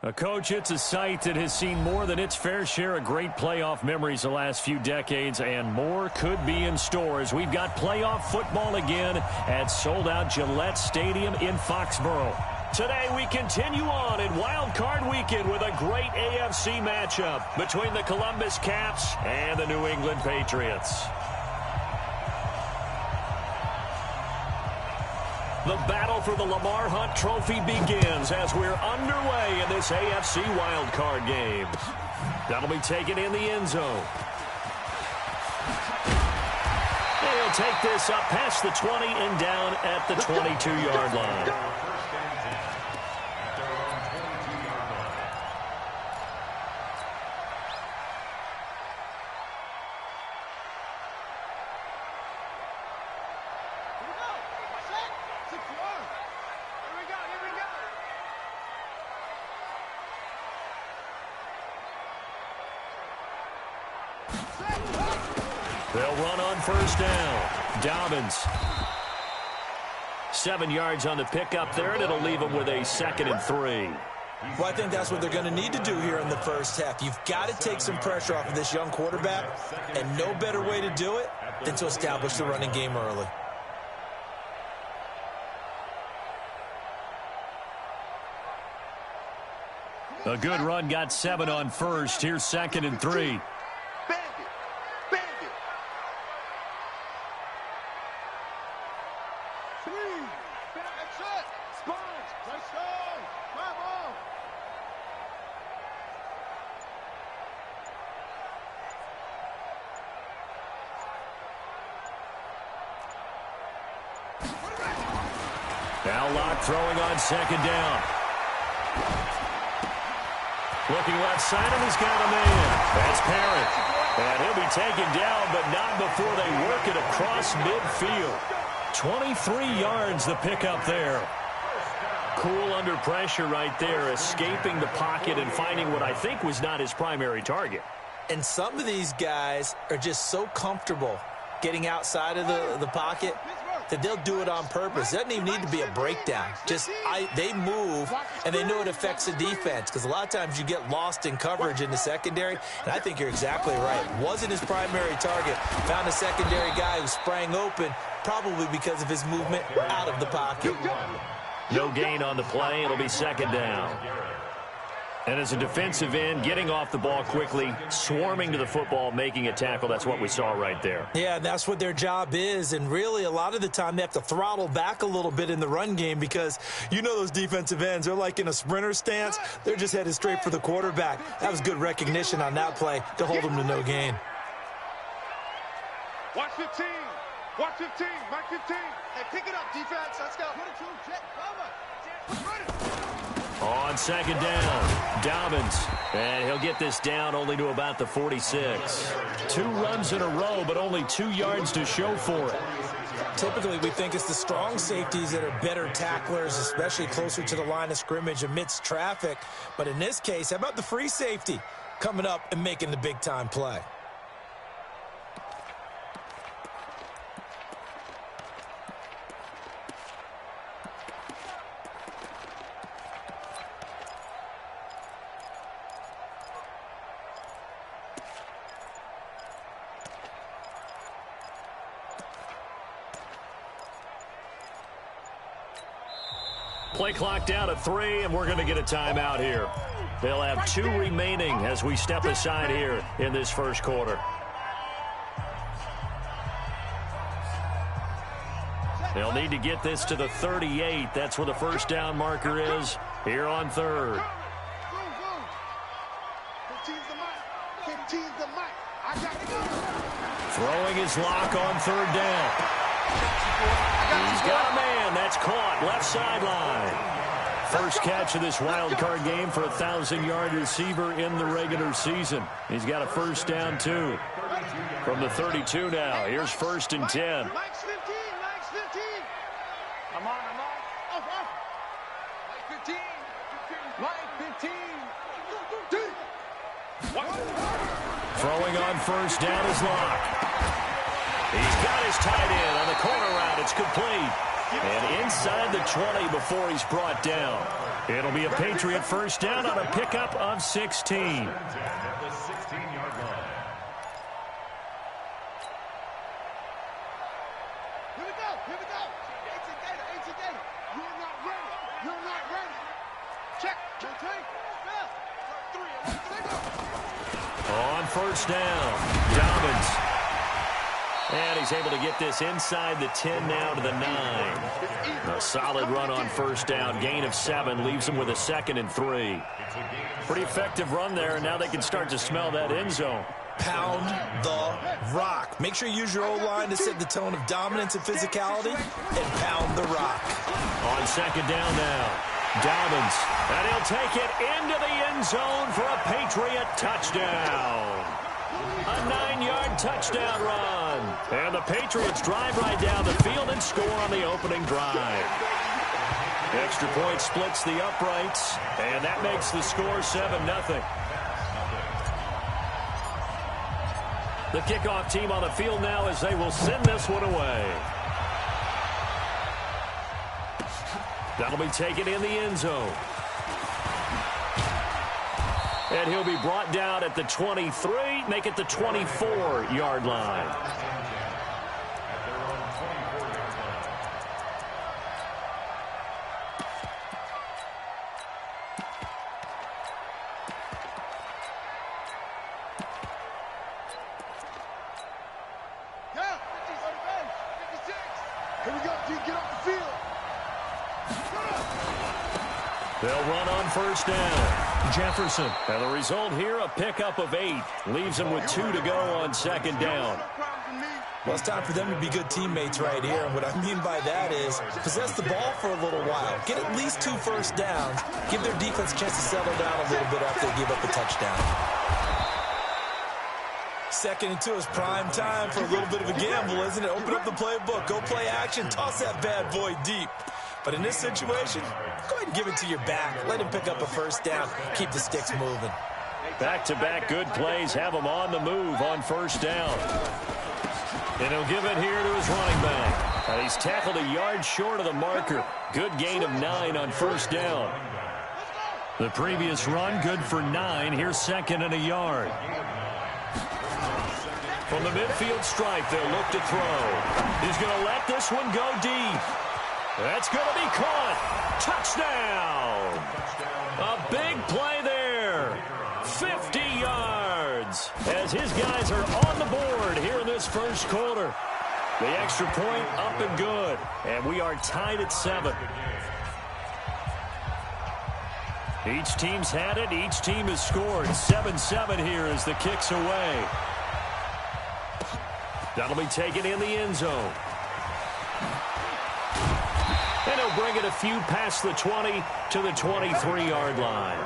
Coach, it's a site that has seen more than its fair share of great playoff memories the last few decades, and more could be in store as we've got playoff football again at sold-out Gillette Stadium in Foxborough. Today we continue on in Wild Card Weekend with a great AFC matchup between the Columbus Caps and the New England Patriots. The battle for the Lamar Hunt Trophy begins as we're underway in this AFC wildcard game. That'll be taken in the end zone. He'll take this up past the 20 and down at the 22-yard line. They'll run on first down. Dobbins. 7 yards on the pickup there, and it'll leave them with a 2nd and 3. Well, I think that's what they're going to need to do here in the first half. You've got to take some pressure off of this young quarterback, and no better way to do it than to establish the running game early. A good run got 7 on first. Here's 2nd and 3. Now Locke throwing on 2nd down. Looking left side, and he's got a man. That's Parent. And he'll be taken down, but not before they work it across midfield. 23 yards the pickup there. Cool under pressure right there, escaping the pocket and finding what I think was not his primary target. And some of these guys are just so comfortable getting outside of the pocket that they'll do it on purpose. It doesn't even need to be a breakdown. They move, and they know it affects the defense, because a lot of times you get lost in coverage in the secondary, and I think you're exactly right. Wasn't his primary target. Found a secondary guy who sprang open, probably because of his movement out of the pocket. No gain on the play. It'll be 2nd down. And as a defensive end, getting off the ball quickly, swarming to the football, making a tackle, that's what we saw right there. Yeah, that's what their job is, and really a lot of the time they have to throttle back a little bit in the run game, because you know those defensive ends, they're like in a sprinter stance. They're just headed straight for the quarterback. That was good recognition on that play to hold them to no gain. Watch 15. Watch 15. Mark 15. Hey, pick it up, defense. Let's go. 22, jet, cover. On 2nd down, Dobbins. And he'll get this down only to about the 46. 2 runs in a row, but only 2 yards to show for it. Typically, we think it's the strong safeties that are better tacklers, especially closer to the line of scrimmage amidst traffic. But in this case, how about the free safety coming up and making the big-time play? Play clock down at 3, and we're going to get a timeout here. They'll have 2 remaining as we step aside here in this first quarter. They'll need to get this to the 38. That's where the first down marker is here on 3rd. 15's the mic. 15's the mic. I got it. Throwing his Lock on 3rd down. He's got a man. That's caught left sideline. First catch of this wild card game for a 1,000-yard receiver in the regular season. He's got a first down, too. From the 32 now. Here's 1st and 10. Mike's 15. Mike's 15. I'm on. Off. Mike 15. Mike 15. Throwing on first down is Lock. He's got his tight end on the corner route. It's complete. And inside the 20 before he's brought down. It'll be a Patriot first down on a pickup of 16. At the 16-yard line. Here we go. Here we go. Ancient data. You're not ready. You're not ready. Check. Take. On first down, Dobbins. And he's able to get this inside the 10 now to the 9. A solid run on first down. Gain of 7 leaves him with a 2nd and 3. Pretty effective run there, and now they can start to smell that end zone. Pound the rock. Make sure you use your O-line to set the tone of dominance and physicality, and pound the rock. On second down now, Dobbins. And he'll take it into the end zone for a Patriot touchdown. A 9-yard touchdown run. And the Patriots drive right down the field and score on the opening drive. Extra point splits the uprights, and that makes the score 7-0. The kickoff team on the field now as they will send this one away. That'll be taken in the end zone. And he'll be brought down at the 23, make it the 24-yard line. Here we go. Get off the field. They'll run on first down. Jefferson. And the result here, a pickup of 8. Leaves him with 2 to go on second down. Well, it's time for them to be good teammates right here. And what I mean by that is possess the ball for a little while. Get at least 2 first downs. Give their defense a chance to settle down a little bit after they give up a touchdown. 2nd and 2 is prime time for a little bit of a gamble, isn't it? Open up the playbook. Go play action. Toss that bad boy deep. But in this situation, go ahead and give it to your back. Let him pick up a first down. Keep the sticks moving. Back-to-back good plays have him on the move on first down. And he'll give it here to his running back. And he's tackled a yard short of the marker. Good gain of 9 on first down. The previous run, good for 9. Here's 2nd and a yard. From the midfield stripe, they'll look to throw. He's going to let this one go deep. That's going to be caught. Touchdown. A big play there. 50 yards as his guys are on the board here in this first quarter. The extra point up and good. And we are tied at 7. Each team's had it. Each team has scored. 7-7 here as the kick's away. That'll be taken in the end zone. And he'll bring it a few past the 20 to the 23-yard line.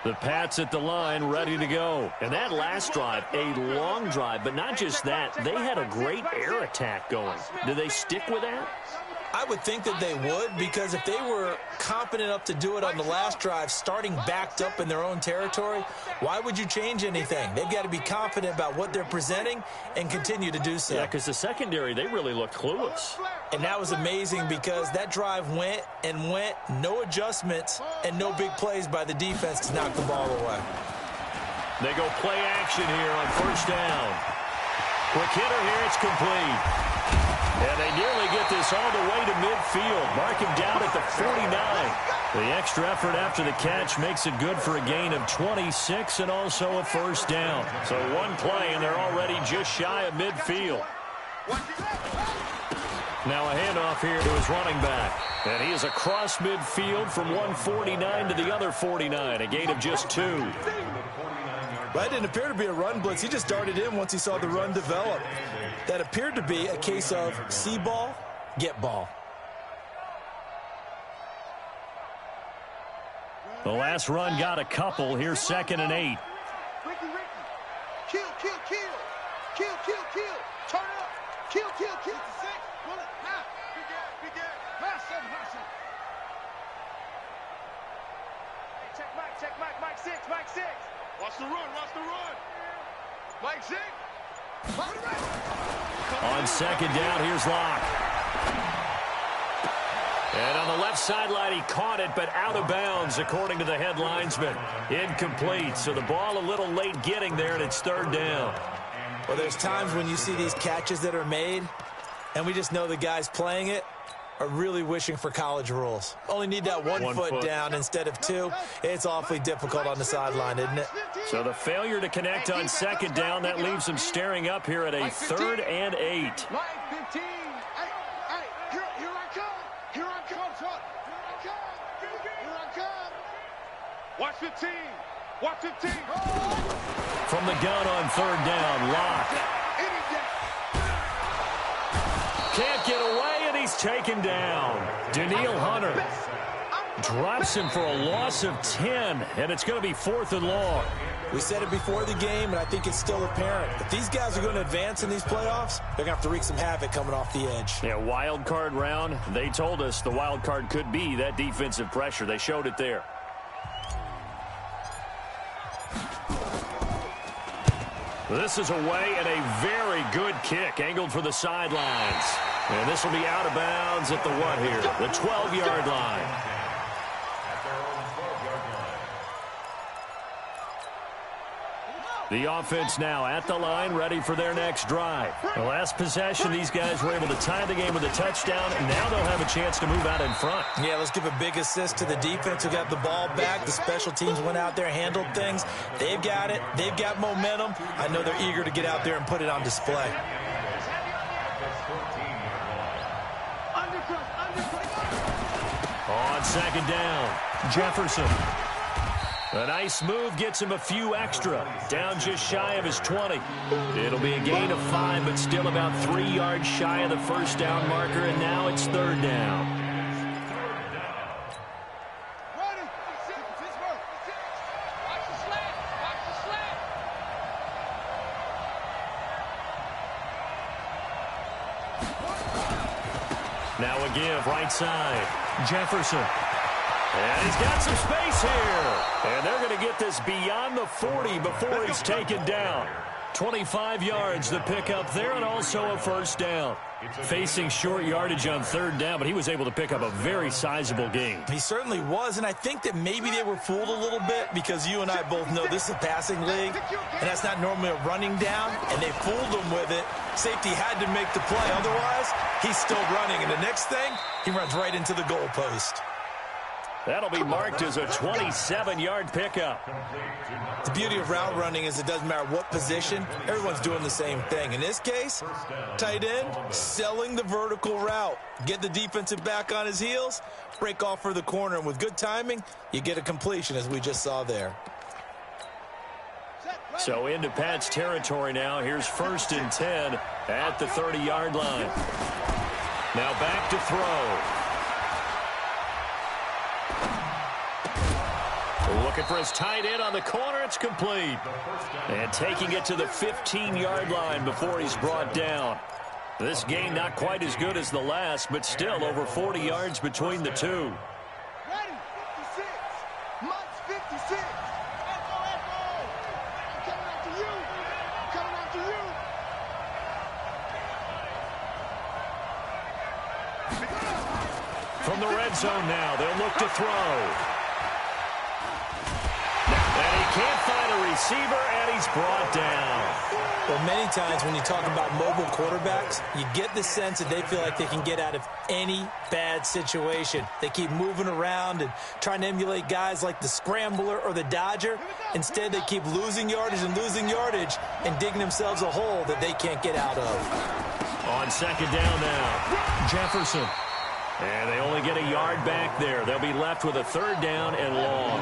The Pats at the line, ready to go. And that last drive, a long drive, but not just that. They had a great air attack going. Did they stick with that? I would think that they would, because if they were confident enough to do it on the last drive, starting backed up in their own territory, why would you change anything? They've got to be confident about what they're presenting and continue to do so. Yeah, because the secondary, they really looked clueless. And that was amazing because that drive went and went, no adjustments and no big plays by the defense to knock the ball away. They go play action here on first down. Quick hitter here, it's complete. And they nearly get this all the way to midfield. Mark him down at the 49. The extra effort after the catch makes it good for a gain of 26 and also a first down. So one play, and they're already just shy of midfield. Now a handoff here to his running back. And he is across midfield from 149 to the other 49. A gain of just 2. That didn't appear to be a run blitz. He just darted in once he saw the run develop. That appeared to be a case of see ball, get ball. The last run got a couple. Here's 2nd and 8. Kill, kill, kill. Kill, kill, kill. Turn it up. Kill, kill, kill. 6. Bullet. Now. Big ass, big ass. Pass him, pass him. Check Mike. Mike 6. Mike 6. Watch the run. Watch the run. Mike 6. On second down, here's Locke. And on the left sideline, he caught it, but out of bounds, according to the head linesman. Incomplete, so the ball a little late getting there, and it's third down. Well, there's times when you see these catches that are made, and we just know the guys playing it are really wishing for college rules. Only need that one foot down instead of two. It's awfully difficult on the sideline, isn't it? So the failure to connect on second down, that leaves him staring up here at a 3rd and 8. Mike 15. Here I come. Here I come, son. Here I come. Watch 15. Watch 15. From the gun on third down, Locke. Can't get away, and he's taken down. Daniil Hunter drops him for a loss of 10, and it's going to be 4th and long. We said it before the game, and I think it's still apparent. If these guys are going to advance in these playoffs, they're going to have to wreak some havoc coming off the edge. Yeah, wild card round. They told us the wild card could be that defensive pressure. They showed it there. This is away, and a very good kick angled for the sidelines. And this will be out of bounds at the what here? The 12-yard line. The offense now at the line, ready for their next drive. The last possession, these guys were able to tie the game with a touchdown, and now they'll have a chance to move out in front. Yeah, let's give a big assist to the defense who got the ball back. The special teams went out there, handled things. They've got it. They've got momentum. I know they're eager to get out there and put it on display. On second down, Jefferson. A nice move gets him a few extra. Down just shy of his 20. It'll be a gain of 5, but still about 3 yards shy of the first down marker, and now it's third down. Now a give, right side. Jefferson. And he's got some space here. And they're going to get this beyond the 40 before he's taken down. 25 yards the pickup there, and also a first down. Facing short yardage on third down, but he was able to pick up a very sizable gain. He certainly was, and I think that maybe they were fooled a little bit because you and I both know this is a passing league, and that's not normally a running down, and they fooled him with it. Safety had to make the play. Otherwise, he's still running, and the next thing, he runs right into the goalpost. That'll be marked as a 27-yard pickup. The beauty of route running is it doesn't matter what position, everyone's doing the same thing. In this case, tight end, selling the vertical route. Get the defensive back on his heels, break off for the corner, and with good timing, you get a completion, as we just saw there. So into Pat's territory now. Here's 1st and 10 at the 30-yard line. Now back to throw. Looking for his tight end on the corner. It's complete. And taking it to the 15-yard line before he's brought down. This game not quite as good as the last, but still over 40 yards between the two. Ready, 56. Mike's 56. Echo, echo. I'm coming after you. I'm coming after you. From the red zone now, they'll look to throw. And he can't find a receiver, and he's brought down. Well, many times when you talk about mobile quarterbacks, you get the sense that they feel like they can get out of any bad situation. They keep moving around and trying to emulate guys like the Scrambler or the Dodger. Instead, they keep losing yardage and digging themselves a hole that they can't get out of. On second down now, Jefferson. And they only get a yard back there. They'll be left with a third down and long.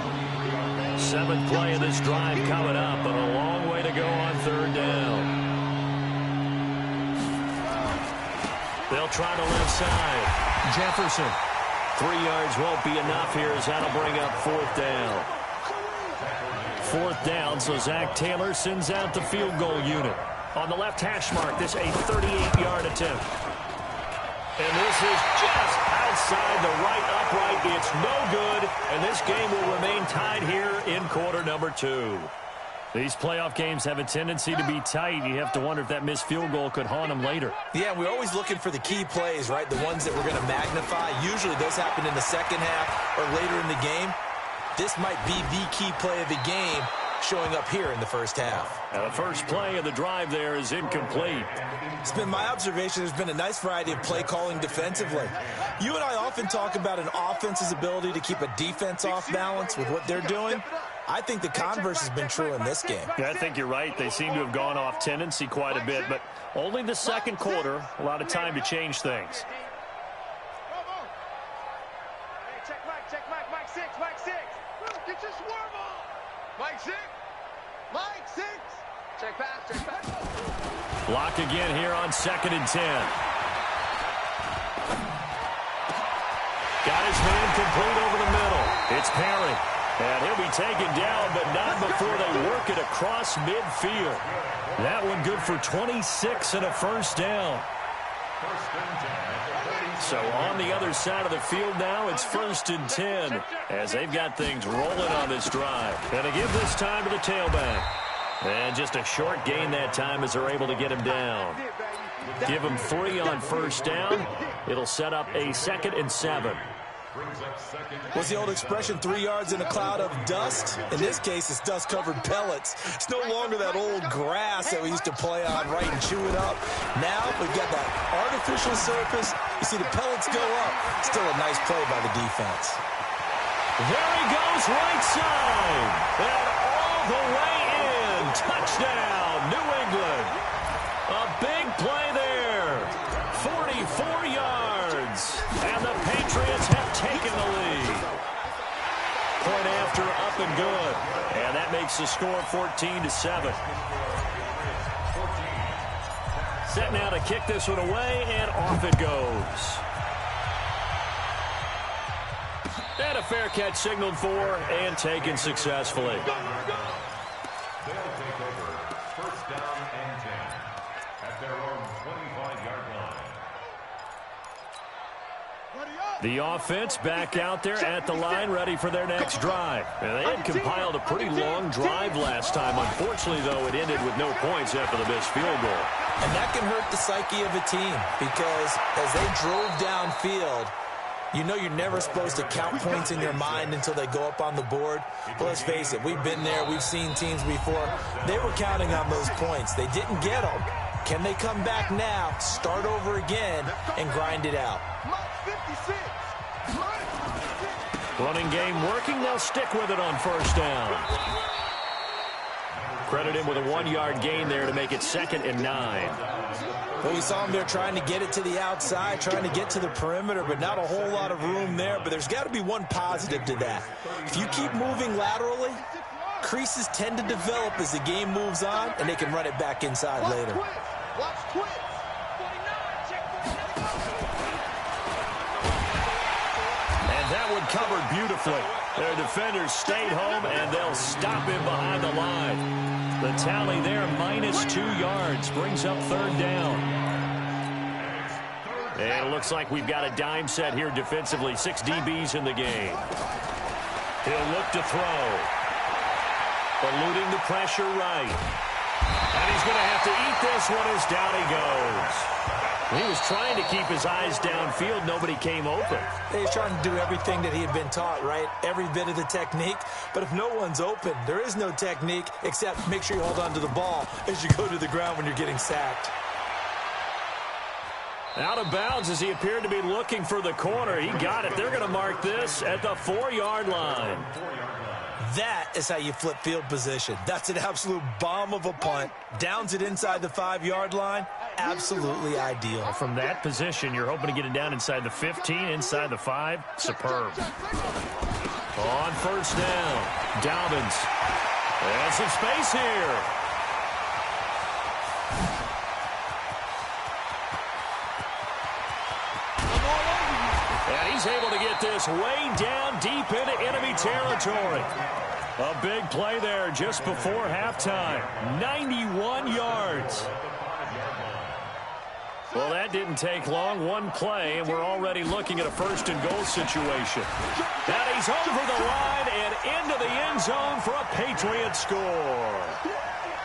7th play of this drive coming up, and a long way to go on third down. They'll try to left side. Jefferson. 3 yards won't be enough here as that'll bring up 4th down. 4th down, so Zach Taylor sends out the field goal unit. On the left hash mark, this a 38-yard attempt. And this is just outside the right upright. It's no good, and this game will remain tied here in quarter number 2. These playoff games have a tendency to be tight. You have to wonder if that missed field goal could haunt them later. Yeah, we're always looking for the key plays, right? The ones that we're going to magnify. Usually those happen in the second half or later in the game. This might be the key play of the game showing up here in the first half. Now the first play of the drive there is incomplete. It's been my observation there's been a nice variety of play calling defensively. You and I often talk about an offense's ability to keep a defense off balance with what they're doing. I think the converse has been true in this game. Yeah, I think you're right. They seem to have gone off tendency quite a bit, but only the second quarter, a lot of time to change things. Check Mike 6. Get your swerve on. Mike 6. Check back. Block again here on 2nd and 10. Got his man complete over the middle. It's Perry. And he'll be taken down, but not before they work it across midfield. That one good for 26 and a first down. So on the other side of the field now, it's 1st and 10 as they've got things rolling on this drive. And they give this time to the tailback. And just a short gain that time as they're able to get him down. Give him 3 on first down. It'll set up a 2nd and 7. What's the old expression, 3 yards in a cloud of dust? In this case, it's dust-covered pellets. It's no longer that old grass that we used to play on, right, and chew it up. Now we've got that artificial surface. You see the pellets go up. Still a nice play by the defense. There he goes, right side. And all the way in. Touchdown, New England. A big play there. 44 yards. And the Patriots have taken the lead. Point after, up and good. And that makes the score 14-7. Set now to kick this one away, and off it goes. And a fair catch signaled for and taken successfully. They'll take over 1st down and 10 at their own 25-yard line. The offense back out there at the line, ready for their next drive. And they had compiled a pretty long drive last time. Unfortunately, though, it ended with no points after the missed field goal. And that can hurt the psyche of a team because as they drove downfield, you know you're never supposed to count points in your mind until they go up on the board. But let's face it, we've been there. We've seen teams before. They were counting on those points. They didn't get them. Can they come back now, start over again, and grind it out? Running game working. They'll stick with it on first down. Credit him with a 1-yard gain there to make it 2nd and 9. Well, we saw him there trying to get it to the outside, trying to get to the perimeter, but not a whole lot of room there. But there's got to be one positive to that. If you keep moving laterally, creases tend to develop as the game moves on, and they can run it back inside later. And that one covered beautifully. Their defenders stayed home, and they'll stop him behind the line. The tally there, -2 yards, brings up 3rd down. And it looks like we've got a dime set here defensively. 6 DBs in the game. He'll look to throw. Eluding the pressure right. And he's going to have to eat this one as down he goes. He was trying to keep his eyes downfield. Nobody came open. He's trying to do everything that he had been taught, right? Every bit of the technique. But if no one's open, there is no technique except make sure you hold on to the ball as you go to the ground when you're getting sacked. Out of bounds as he appeared to be looking for the corner. He got it. They're going to mark this at the 4-yard line. That is how you flip field position. That's an absolute bomb of a punt. Downs it inside the 5-yard line. Absolutely ideal. From that position, you're hoping to get it down inside the 15, inside the 5. Superb. On first down, Dobbins. And some space here. And he's able to get this way down deep into enemy territory. A big play there just before halftime. 91 yards. Well, that didn't take long. One play, and we're already looking at a first-and-goal situation. And he's over the line and into the end zone for a Patriots score.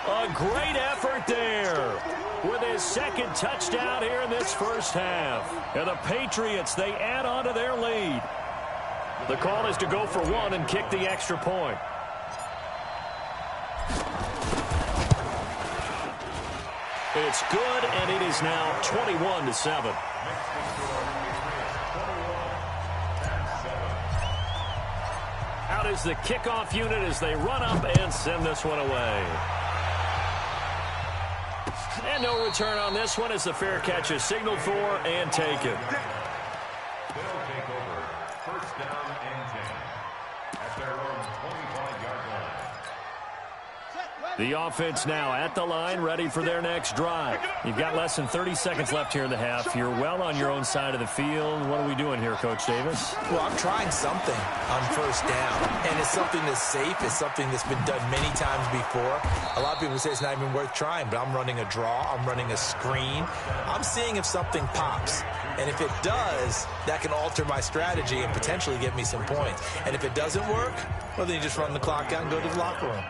A great effort there with his second touchdown here in this first half. And the Patriots, they add on to their lead. The call is to go for one and kick the extra point. It's good, and it is now 21-7. Out is the kickoff unit as they run up and send this one away. And no return on this one as the fair catch is signaled for and taken. They'll take over first down and 10 at their own 25-yard line. The offense now at the line, ready for their next drive. You've got less than 30 seconds left here in the half. You're well on your own side of the field. What are we doing here, Coach Davis? Well, I'm trying something on first down, and it's something that's safe. It's something that's been done many times before. A lot of people say it's not even worth trying, but I'm running a draw. I'm running a screen. I'm seeing if something pops. And if it does, that can alter my strategy and potentially get me some points. And if it doesn't work, well, then you just run the clock out and go to the locker room.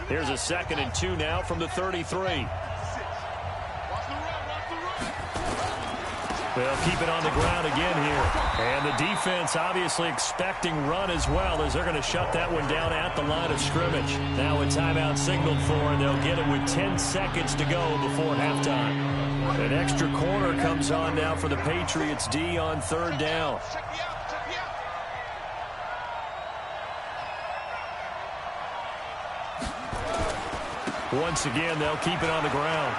Here's a 2nd and 2 now from the 33. They'll keep it on the ground again here. And the defense obviously expecting run as well as they're going to shut that one down at the line of scrimmage. Now a timeout signaled for, and they'll get it with 10 seconds to go before halftime. An extra corner comes on now for the Patriots D on 3rd down. Once again, they'll keep it on the ground.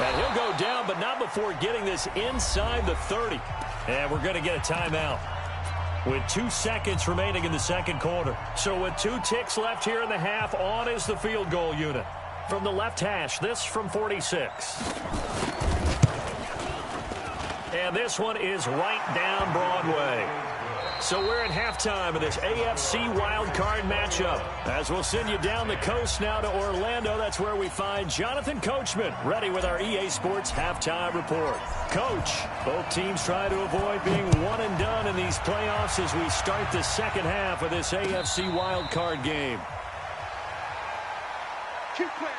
And he'll go down, but not before getting this inside the 30. And we're going to get a timeout with 2 seconds remaining in the second quarter. So with 2 ticks left here in the half, on is the field goal unit. From the left hash, this from 46. And this one is right down Broadway. So we're at halftime of this AFC Wildcard matchup. As we'll send you down the coast now to Orlando, that's where we find Jonathan Coachman, ready with our EA Sports Halftime Report. Coach, both teams try to avoid being one and done in these playoffs as we start the second half of this AFC Wildcard game. Keep playing.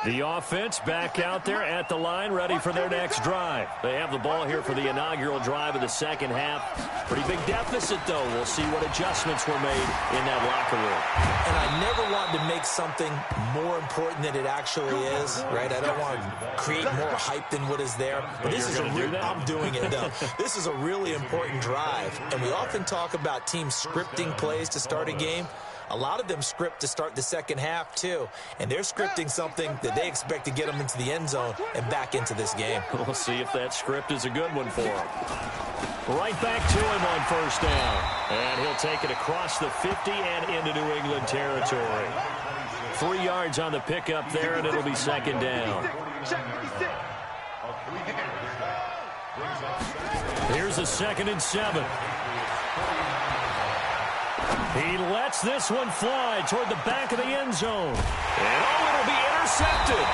The offense back out there at the line, ready for their next drive. They have the ball here for the inaugural drive of the second half. Pretty big deficit, though. We'll see what adjustments were made in that locker room. And I never want to make something more important than it actually is, right? I don't want to create more hype than what is there. But this is I'm doing it, though. This is a really important drive. And we often talk about teams scripting plays to start a game. A lot of them script to start the second half, too. And they're scripting something that they expect to get them into the end zone and back into this game. We'll see if that script is a good one for him. Right back to him on first down. And he'll take it across the 50 and into New England territory. 3 yards on the pickup there, and it'll be second down. Here's a 2nd and 7. He lets this one fly toward the back of the end zone. And it'll be intercepted.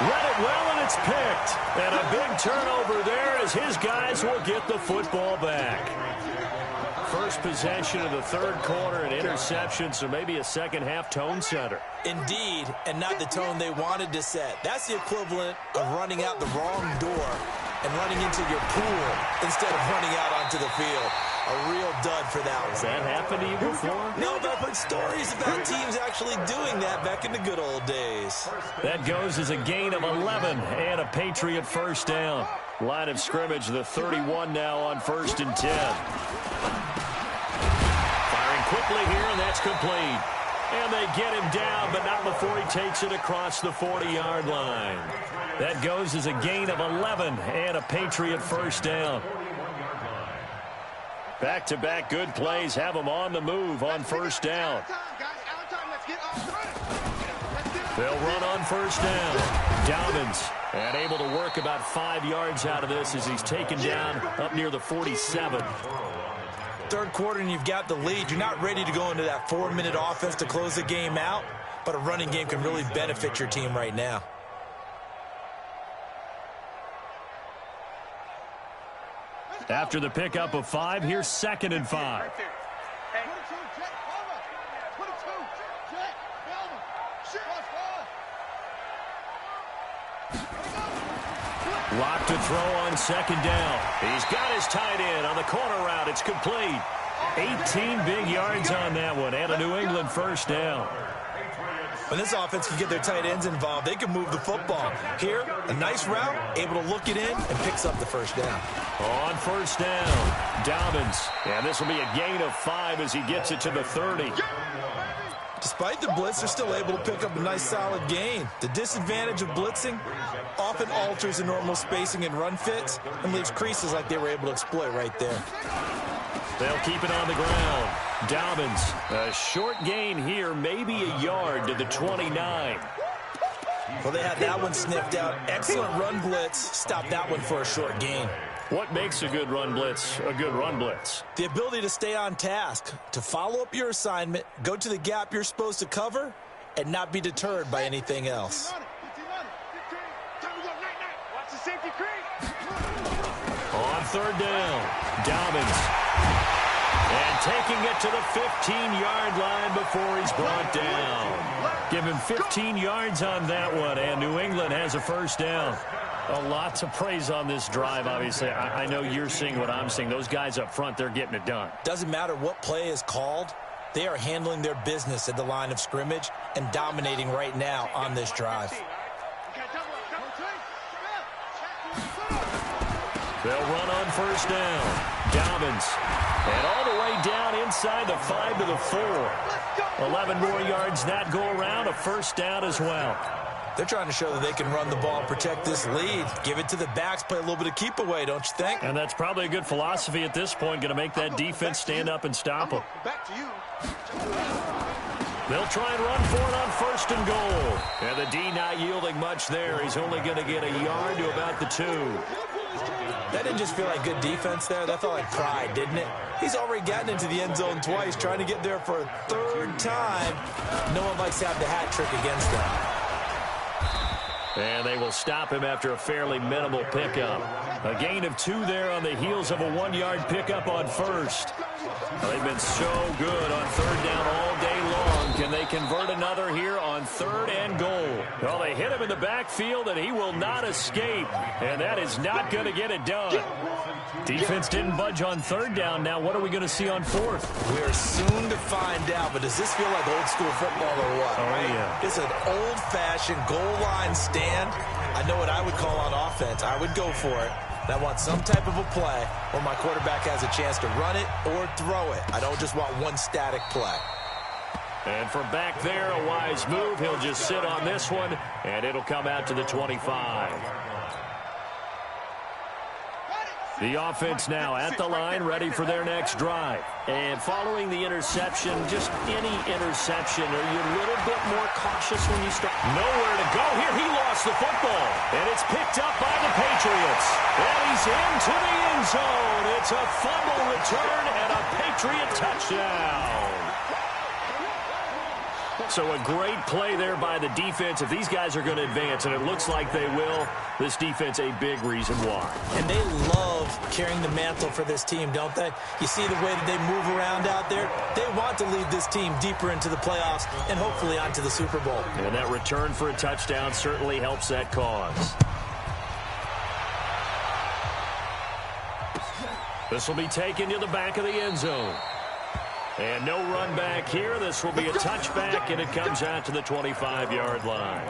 Read it well, and it's picked. And a big turnover there as his guys will get the football back. First possession of the third quarter, an interception, so maybe a second half tone setter. Indeed, and not the tone they wanted to set. That's the equivalent of running out the wrong door and running into your pool instead of running out onto the field. A real dud for that one. Has that happened to you before? No, but I've heard stories about teams actually doing that back in the good old days. That goes as a gain of 11 and a Patriot first down. Line of scrimmage, the 31 now on 1st and 10. Firing quickly here, and that's complete. And they get him down, but not before he takes it across the 40-yard line. That goes as a gain of 11 and a Patriot first down. Back-to-back good plays have them on the move on first down. Our time, guys. Our time. Let's get off the They'll run on first down. Dobbins, and able to work about 5 yards out of this as he's taken down up near the 47. Third quarter and you've got the lead. You're not ready to go into that 4-minute offense to close the game out, but a running game can really benefit your team right now. After the pickup of 5, here's 2nd and 5. Lock to throw on 2nd down. He's got his tight end on the corner route. It's complete. 18 big yards on that one, and a New England first down. When this offense can get their tight ends involved, they can move the football. Here, a nice route, able to look it in, and picks up the first down. On first down, Dobbins. And this will be a gain of 5 as he gets it to the 30. Despite the blitz, they're still able to pick up a nice solid gain. The disadvantage of blitzing often alters the normal spacing and run fits and leaves creases like they were able to exploit right there. They'll keep it on the ground. Dobbins, a short gain here, maybe a yard to the 29. Well, they had that one sniffed out. Excellent run blitz. Stop that one for a short gain. What makes a good run blitz a good run blitz? The ability to stay on task, to follow up your assignment, go to the gap you're supposed to cover, and not be deterred by anything else. On third down, Dobbins. And taking it to the 15-yard line before he's brought down. Give him 15 yards on that one, and New England has a first down. A lot to praise on this drive, obviously. I know you're seeing what I'm seeing. Those guys up front, they're getting it done. Doesn't matter what play is called. They are handling their business at the line of scrimmage and dominating right now on this drive. They'll run on first down. Dobbins. And all the way down inside the 5 to the 4. 11 more yards that go around. A first down as well. They're trying to show that they can run the ball and protect this lead. Give it to the backs, play a little bit of keep away, don't you think? And that's probably a good philosophy at this point, going to make that defense stand up and stop them. Back to you. They'll try and run for it on first and goal. And the D not yielding much there. He's only going to get a yard to about the 2. That didn't just feel like good defense there. That felt like pride, didn't it? He's already gotten into the end zone twice, trying to get there for a third time. No one likes to have the hat trick against them. And they will stop him after a fairly minimal pickup. A gain of 2 there on the heels of a 1-yard pickup on first. They've been so good on third down all day long. Can they convert another here on 3rd and goal? Well, they hit him in the backfield, and he will not escape. And that is not going to get it done. Defense didn't budge on 3rd down. Now what are we going to see on 4th? We're soon to find out, but does this feel like old school football or what? Oh, right? yeah. It's an old-fashioned goal line stand. I know what I would call on offense. I would go for it. And I want some type of a play where my quarterback has a chance to run it or throw it. I don't just want one static play. And from back there, a wise move. He'll just sit on this one, and it'll come out to the 25. The offense now at the line, ready for their next drive. And following the interception, just any interception, are you a little bit more cautious when you start? Nowhere to go here. He lost the football, and it's picked up by the Patriots. And he's into the end zone. It's a fumble return and a Patriot touchdown. So a great play there by the defense. If these guys are going to advance, and it looks like they will, this defense a big reason why. And they love carrying the mantle for this team, don't they? You see the way that they move around out there? They want to lead this team deeper into the playoffs and hopefully onto the Super Bowl. And that return for a touchdown certainly helps that cause. This will be taken to the back of the end zone. And no run back here. This will be a touchback, and it comes out to the 25-yard line.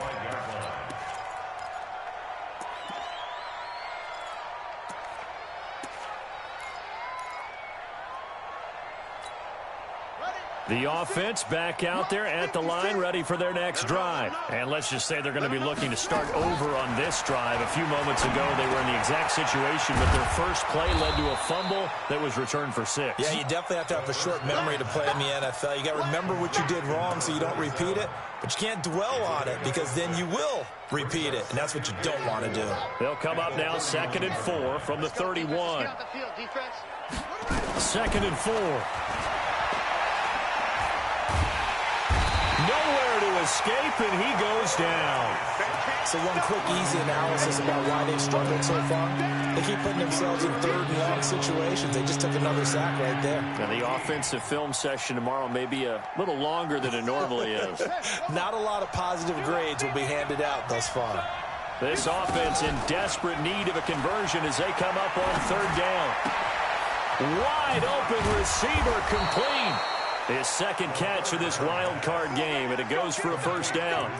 The offense back out there at the line, ready for their next drive. And let's just say they're going to be looking to start over on this drive. A few moments ago, they were in the exact situation, but their first play led to a fumble that was returned for 6. Yeah, you definitely have to have a short memory to play in the NFL. You got to remember what you did wrong so you don't repeat it, but you can't dwell on it because then you will repeat it, and that's what you don't want to do. They'll come up now 2nd and 4 from the 31. 2nd and 4. Nowhere to escape, and he goes down. So one quick, easy analysis about why they've struggled so far. They keep putting themselves in 3rd and long situations. They just took another sack right there. Now, the offensive film session tomorrow may be a little longer than it normally is. Not a lot of positive grades will be handed out thus far. This offense in desperate need of a conversion as they come up on 3rd down. Wide open receiver complete. His 2nd catch of this wild card game, and it goes for a 1st down.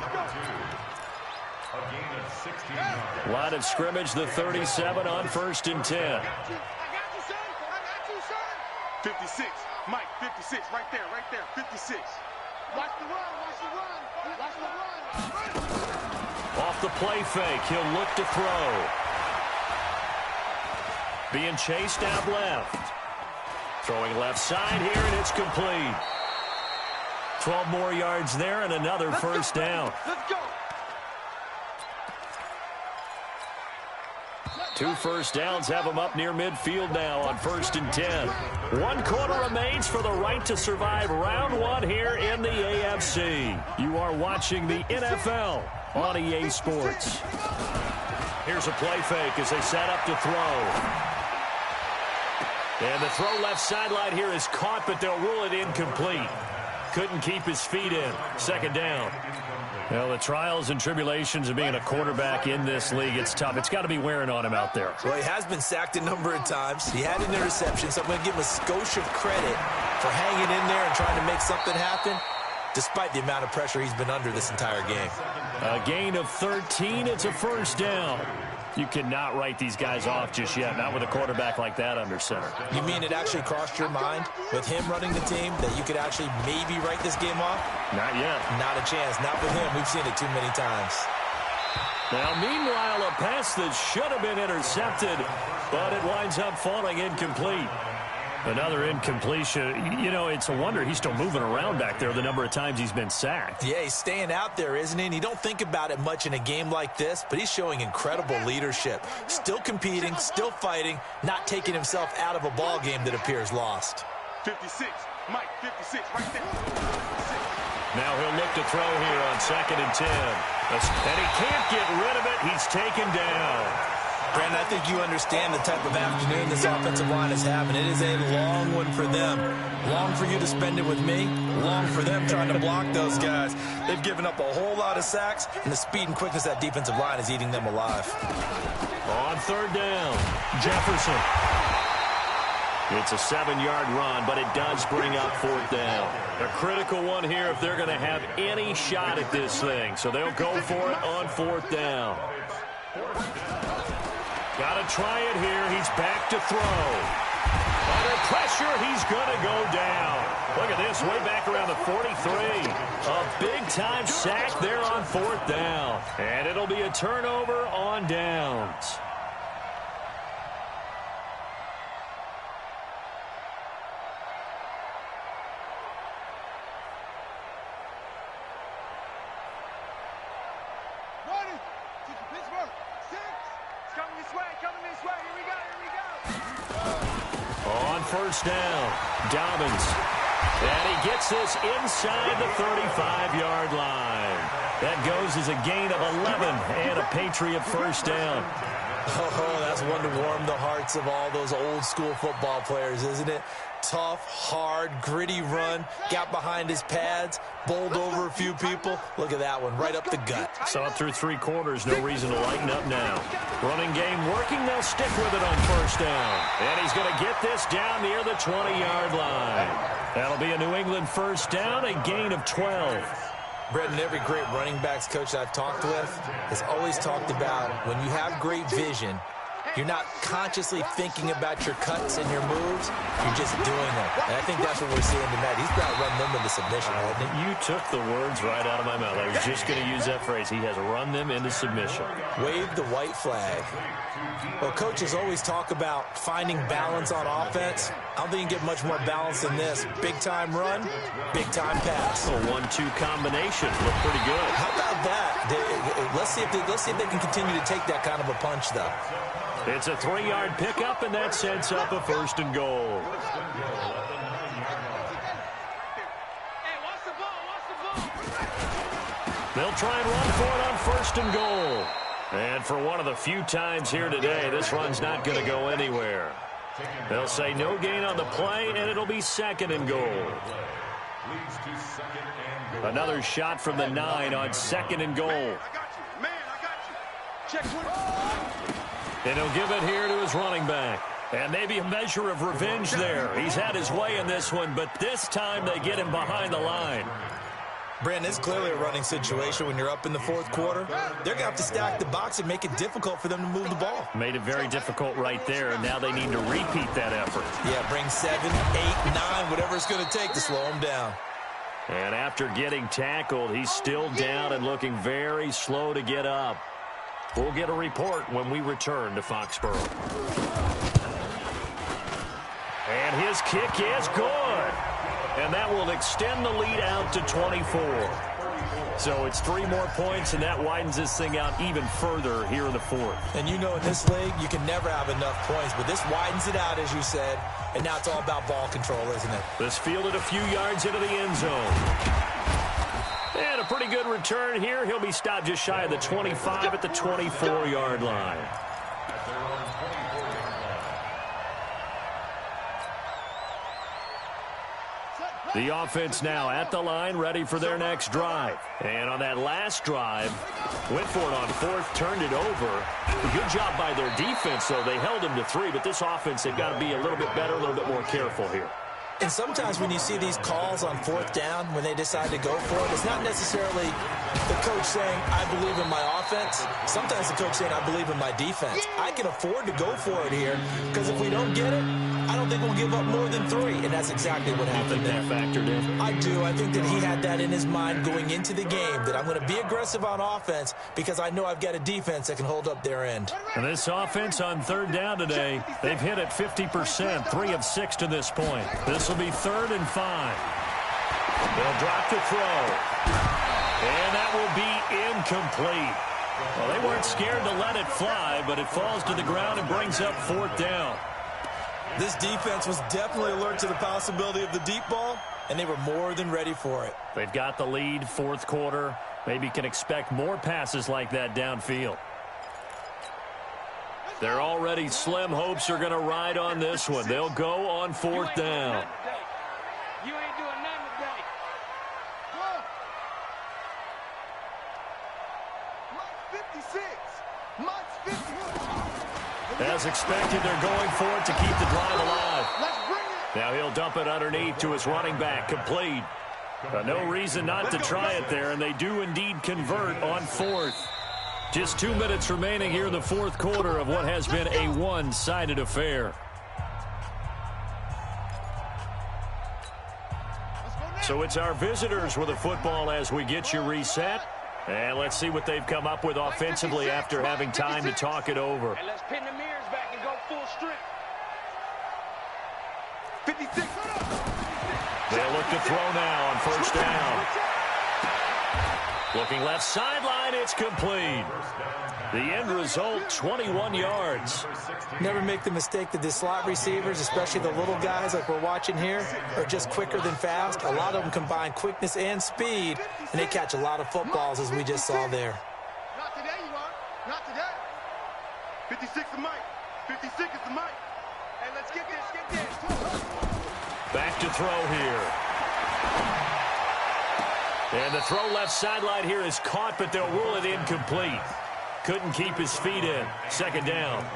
Line of scrimmage, the 37 on 1st and 10. 56, Mike, 56, right there, 56. Watch the run, watch the run, watch the run. Off the play fake, he'll look to throw. Being chased out left. Throwing left side here, and it's complete. 12 more yards there and another first down. Let's go. 2 first downs have them up near midfield now on 1st and 10. 1 quarter remains for the right to survive round 1 here in the AFC. You are watching the NFL on EA Sports. Here's a play fake as they set up to throw. And the throw left sideline here is caught, but they'll rule it incomplete. Couldn't keep his feet in. 2nd down. Well, the trials and tribulations of being a quarterback in this league, it's tough. It's got to be wearing on him out there. Well, he has been sacked a number of times. He had an interception, so I'm going to give him a skosh of credit for hanging in there and trying to make something happen, despite the amount of pressure he's been under this entire game. A gain of 13. It's a 1st down. You cannot write these guys off just yet, not with a quarterback like that under center. You mean it actually crossed your mind with him running the team that you could actually maybe write this game off? Not yet. Not a chance. Not with him. We've seen it too many times. Now, meanwhile, a pass that should have been intercepted, but it winds up falling incomplete. Another incompletion. You know, it's a wonder he's still moving around back there the number of times he's been sacked. Yeah, he's staying out there, isn't he? And you don't think about it much in a game like this, but he's showing incredible leadership. Still competing, still fighting, not taking himself out of a ball game that appears lost. 56, Mike, 56, right there. 56. Now he'll look to throw here on 2nd and 10. And he can't get rid of it. He's taken down. Brandon, I think you understand the type of afternoon this offensive line is having. It is a long one for them. Long for you to spend it with me. Long for them trying to block those guys. They've given up a whole lot of sacks, and the speed and quickness of that defensive line is eating them alive. On 3rd down, Jefferson. It's a 7-yard run, but it does bring up 4th down. A critical one here if they're going to have any shot at this thing. So they'll go for it on 4th down. Got to try it here. He's back to throw. Under pressure, he's going to go down. Look at this, way back around the 43. A big-time sack there on 4th down. And it'll be a turnover on downs. On 1st down, Dobbins. And he gets this inside the 35-yard line. That goes as a gain of 11 and a Patriot 1st down. Oh, that's one to warm the hearts of all those old-school football players, isn't it? Tough, hard, gritty run. Got behind his pads, bowled over a few people. Look at that one, right up the gut. Saw it through 3 quarters. No reason to lighten up now. Running game working. They'll stick with it on 1st down. And he's going to get this down near the 20-yard line. That'll be a New England 1st down, a gain of 12. Brendan, every great running backs coach I've talked with has always talked about when you have great vision, You're not consciously thinking about your cuts and your moves. You're just doing them. And I think that's what we're seeing tonight. He's got to run them into submission, hasn't he? You took the words right out of my mouth. I was just going to use that phrase. He has run them into submission. Wave the white flag. Well, coaches always talk about finding balance on offense. I don't think you can get much more balance than this. Big-time run, big-time pass. A 1-2 combination. Look pretty good. How about that? Let's see if they can continue to take that kind of a punch, though. It's a 3-yard pickup, and that sets up a 1st and goal. They'll try and run for it on 1st and goal. And for one of the few times here today, this run's not going to go anywhere. They'll say no gain on the play, and it'll be 2nd and goal. Another shot from the 9 on 2nd and goal. Man, I got you. Check 20. And he'll give it here to his running back. And maybe a measure of revenge there. He's had his way in this one, but this time they get him behind the line. Brandon, it's clearly a running situation when you're up in the 4th quarter. They're going to have to stack the box and make it difficult for them to move the ball. Made it very difficult right there, and now they need to repeat that effort. Yeah, bring 7, 8, 9, whatever it's going to take to slow them down. And after getting tackled, he's still down and looking very slow to get up. We'll get a report when we return to Foxborough. And his kick is good. And that will extend the lead out to 24. So it's 3 more points, and that widens this thing out even further here in the 4th. And you know in this league, you can never have enough points, but this widens it out, as you said, and now it's all about ball control, isn't it? This fielded a few yards into the end zone. And a pretty good return here. He'll be stopped just shy of the 25 at the 24-yard line. The offense now at the line, ready for their next drive. And on that last drive, went for it on 4th, turned it over. Good job by their defense, though. They held him to 3, but this offense, they've got to be a little bit better, a little bit more careful here. And sometimes when you see these calls on 4th down, when they decide to go for it, it's not necessarily the coach saying, I believe in my offense. Sometimes the coach saying, I believe in my defense. I can afford to go for it here, because if we don't get it, I don't think we'll give up more than 3, and that's exactly what happened there. You think that factored in? I do. I think that he had that in his mind going into the game, that I'm going to be aggressive on offense because I know I've got a defense that can hold up their end. And this offense on 3rd down today, they've hit it 50%, 3 of 6 to this point. This will be 3rd and 5. They'll drop to throw. And that will be incomplete. Well, they weren't scared to let it fly, but it falls to the ground and brings up 4th down. This defense was definitely alert to the possibility of the deep ball, and they were more than ready for it. They've got the lead, 4th quarter. Maybe can expect more passes like that downfield. Their already slim hopes are going to ride on this one. They'll go on 4th down. You ain't doing nothing today. Mine's 56. Mine's 50. As expected, they're going for it to keep the drive alive. Let's bring it. Now he'll dump it underneath to his running back, complete. No reason not to try it there, and they do indeed convert on 4th. Just 2 minutes remaining here in the 4th quarter of what has been a one-sided affair. So it's our visitors with the football as we get you reset. And let's see what they've come up with offensively after having time to talk it over. And let's pin the mirrors back and go full strength. 56. They'll look to throw now on 1st down. Looking left sideline, it's complete. The end result, 21 yards. Never make the mistake that the slot receivers, especially the little guys like we're watching here, are just quicker than fast. A lot of them combine quickness and speed, and they catch a lot of footballs, as we just saw there. Not today, you are. Not today. 56 is Mike. 56 is the Mike. Hey, let's get this. Get this. Back to throw here. And the throw left sideline here is caught, but they'll rule it incomplete. Couldn't keep his feet in. 2nd down.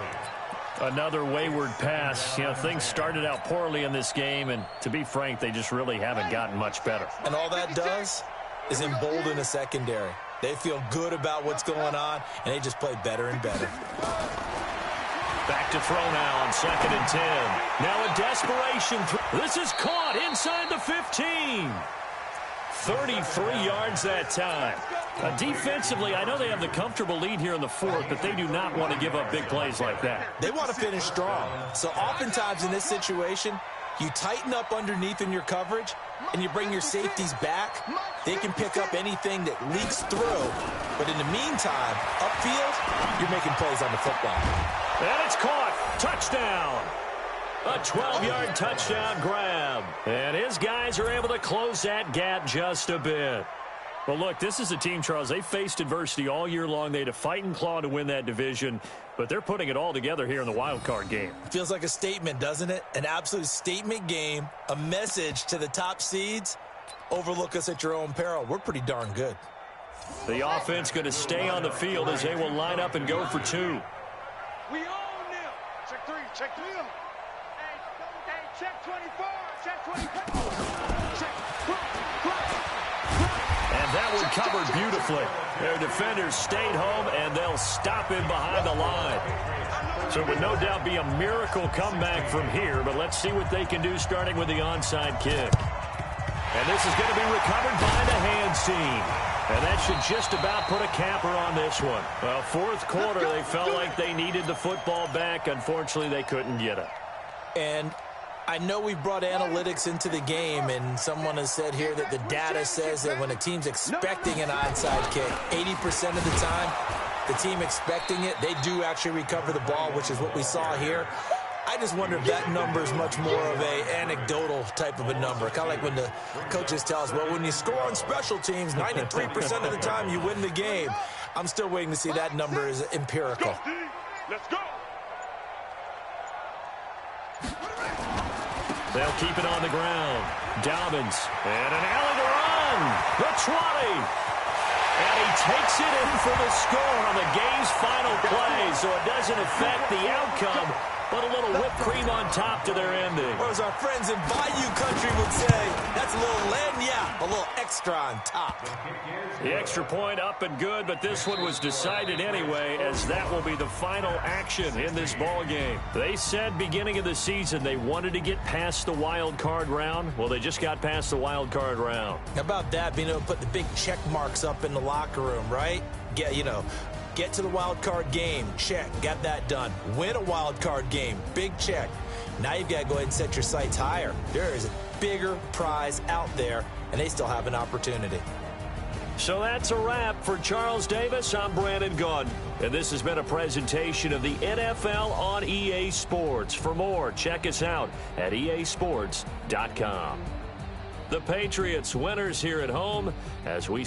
Another wayward pass. You know, things started out poorly in this game, and to be frank, they just really haven't gotten much better. And all that does is embolden a secondary. They feel good about what's going on, and they just play better and better. Back to throw now on 2nd and 10. Now a desperation throw. This is caught inside the 15. 33 yards that time. Defensively, I know they have the comfortable lead here in the 4th, but they do not want to give up big plays like that. They want to finish strong. So oftentimes in this situation, you tighten up underneath in your coverage, and you bring your safeties back. They can pick up anything that leaks through. But in the meantime, upfield, you're making plays on the football. And it's caught. Touchdown. A 12-yard touchdown grab. And his guys are able to close that gap just a bit. Well, look, this is a team, Charles. They faced adversity all year long. They had to fight and claw to win that division, but they're putting it all together here in the wild card game. Feels like a statement, doesn't it? An absolute statement game, a message to the top seeds. Overlook us at your own peril. We're pretty darn good. The offense going to stay on the field as they will line up and go for 2. We own them. Check 3. Check 3. Hey, check 24. Check 24. Check. And that one covered beautifully. Their defenders stayed home, and they'll stop him behind the line. So it would no doubt be a miracle comeback from here, but let's see what they can do starting with the onside kick. And this is going to be recovered by the hands team. And that should just about put a capper on this one. Well, 4th quarter, they felt like they needed the football back. Unfortunately, they couldn't get it. And I know we brought analytics into the game, and someone has said here that the data says that when a team's expecting an onside kick, 80% of the time, the team expecting it, they do actually recover the ball, which is what we saw here. I just wonder if that number is much more of a anecdotal type of a number. Kind of like when the coaches tell us, well, when you score on special teams, 93% of the time you win the game. I'm still waiting to see that number is empirical. Let's go. They'll keep it on the ground. Dobbins. And an alley to run. The 20. And he takes it in for the score on the game's final play, so it doesn't affect the outcome, but a little whipped cream on top to their ending. Or as our friends in Bayou Country would say, that's a little lagniappe, a little extra on top. The extra point up and good, but this one was decided anyway, as that will be the final action in this ball game. They said beginning of the season they wanted to get past the wild card round. Well, they just got past the wild card round. How about that, being able to put the big check marks up in the locker room, right? Get to the wild card game, check, got that done. Win a wild card game, big check. Now you've got to go ahead and set your sights higher. There is a bigger prize out there, and they still have an opportunity. So that's a wrap for Charles Davis. I'm Brandon Gunn, and this has been a presentation of the NFL on EA Sports. For more, check us out at easports.com. The Patriots winners here at home as we